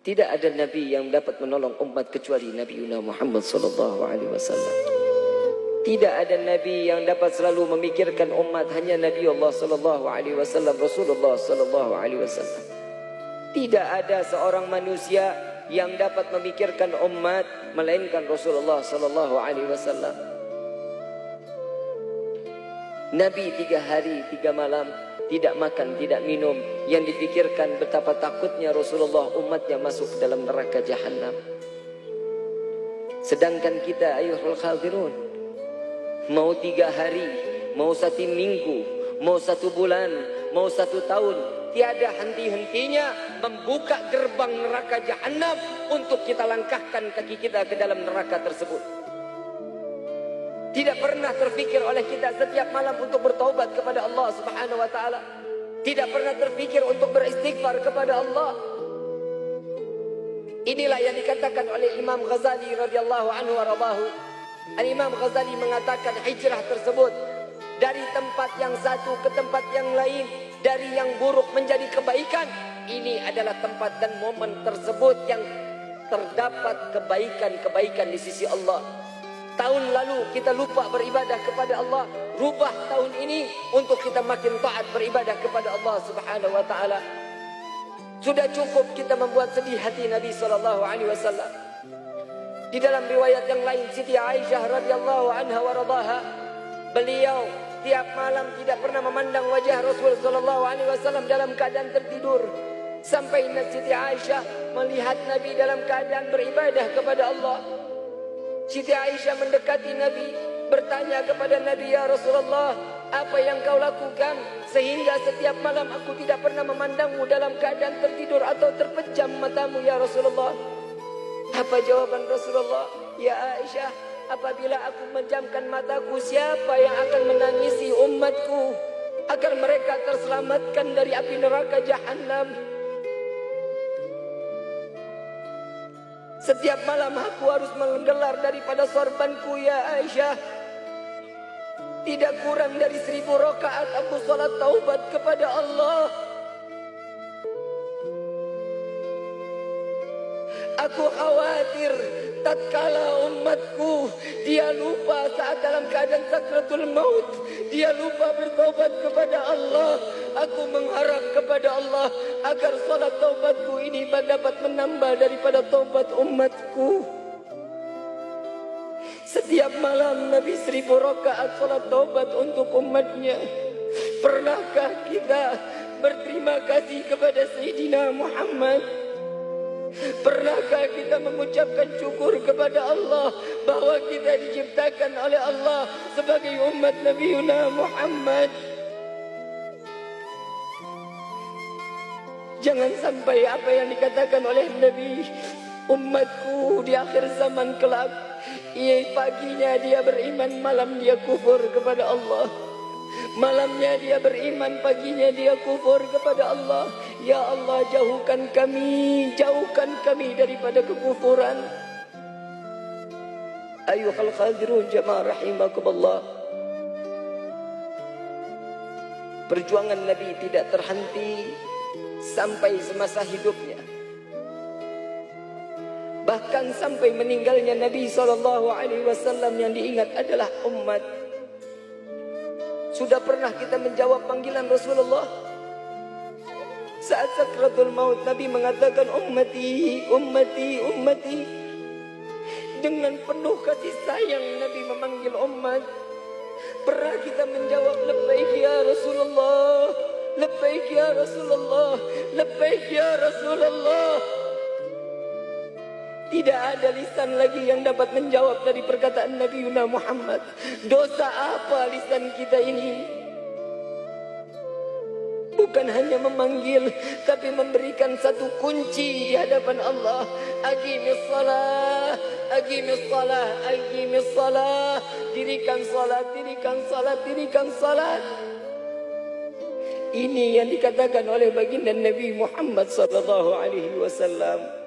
Tidak ada nabi yang dapat menolong umat kecuali Nabi Muhammad sallallahu alaihi wasallam. Tidak ada nabi yang dapat selalu memikirkan umat, hanya Nabi Allah sallallahu alaihi wasallam, Rasulullah sallallahu alaihi wasallam. Tidak ada seorang manusia yang dapat memikirkan umat melainkan Rasulullah sallallahu alaihi wasallam. Nabi 3 hari 3 malam tidak makan, tidak minum. Yang dipikirkan betapa takutnya Rasulullah umatnya masuk ke dalam neraka Jahannam. Sedangkan kita ayuhul khadirun, mau 3 hari, mau 1 minggu, mau 1 bulan, mau 1 tahun, tiada henti-hentinya membuka gerbang neraka Jahannam untuk kita langkahkan kaki kita ke dalam neraka tersebut. Tidak pernah terfikir oleh kita setiap malam untuk bertaubat kepada Allah Subhanahu wa taala. Tidak pernah terfikir untuk beristighfar kepada Allah. Inilah yang dikatakan oleh Imam Ghazali radhiyallahu anhu waradahu. Al-Imam Ghazali mengatakan hijrah tersebut dari tempat yang satu ke tempat yang lain, dari yang buruk menjadi kebaikan. Ini adalah tempat dan momen tersebut yang terdapat kebaikan-kebaikan di sisi Allah. Tahun lalu kita lupa beribadah kepada Allah, rubah tahun ini untuk kita makin taat beribadah kepada Allah Subhanahu wa taala. Sudah cukup kita membuat sedih hati Nabi sallallahu alaihi wasallam. Di dalam riwayat yang lain, Siti Aisyah radhiyallahu anha wa radhaha, beliau tiap malam tidak pernah memandang wajah Rasul sallallahu alaihi wasallam dalam keadaan tertidur. Sampai Siti Aisyah melihat Nabi dalam keadaan beribadah kepada Allah. Siti Aisyah mendekati Nabi, bertanya kepada Nabi, "Ya Rasulullah, apa yang kau lakukan sehingga setiap malam aku tidak pernah memandangmu dalam keadaan tertidur atau terpejam matamu, ya Rasulullah?" Apa jawaban Rasulullah? "Ya Aisyah, apabila aku menjamkan mataku, siapa yang akan menangisi umatku agar mereka terselamatkan dari api neraka Jahannam? Setiap malam aku harus menggelar daripada sorbanku, ya Aisyah. Tidak kurang dari 1000 rakaat aku salat taubat kepada Allah. Aku khawatir tatkala umatku dia lupa saat dalam keadaan sakratul maut, dia lupa bertaubat kepada Allah. Aku mengharap kepada Allah agar salat taubatku ini dapat menambah daripada taubat umatku." Setiap malam Nabi 1000 rakaat salat taubat untuk umatnya. Pernahkah kita berterima kasih kepada Sayyidina Muhammad? Pernahkah kita mengucapkan syukur kepada Allah bahwa kita diciptakan oleh Allah sebagai umat Nabi Muhammad? Jangan sampai apa yang dikatakan oleh Nabi, umatku di akhir zaman kelak, paginya dia beriman, malam dia kufur kepada Allah. Malamnya dia beriman, paginya dia kufur kepada Allah. Ya Allah, jauhkan kami daripada kekufuran. Ayuhal khadirun jamaah rahimakumullah. Perjuangan Nabi tidak terhenti sampai semasa hidupnya. Bahkan sampai meninggalnya Nabi SAW yang diingat adalah umat. Sudah pernah kita menjawab panggilan Rasulullah? Saat sakratul maut Nabi mengatakan ummati, ummati, ummati. Dengan penuh kasih sayang Nabi memanggil umat. Pernah kita menjawab labbaik ya Rasulullah, labbaik ya Rasulullah, labbaik ya Rasulullah. Tidak ada lisan lagi yang dapat menjawab dari perkataan Nabi Muhammad. Dosa apa lisan kita ini? Bukan hanya memanggil, tapi memberikan satu kunci di hadapan Allah. Aqimis salah, aqimis salah, aqimis salah. Dirikan salat, dirikan salat, dirikan salat. Ini yang dikatakan oleh baginda Nabi Muhammad sallallahu alaihi wasallam.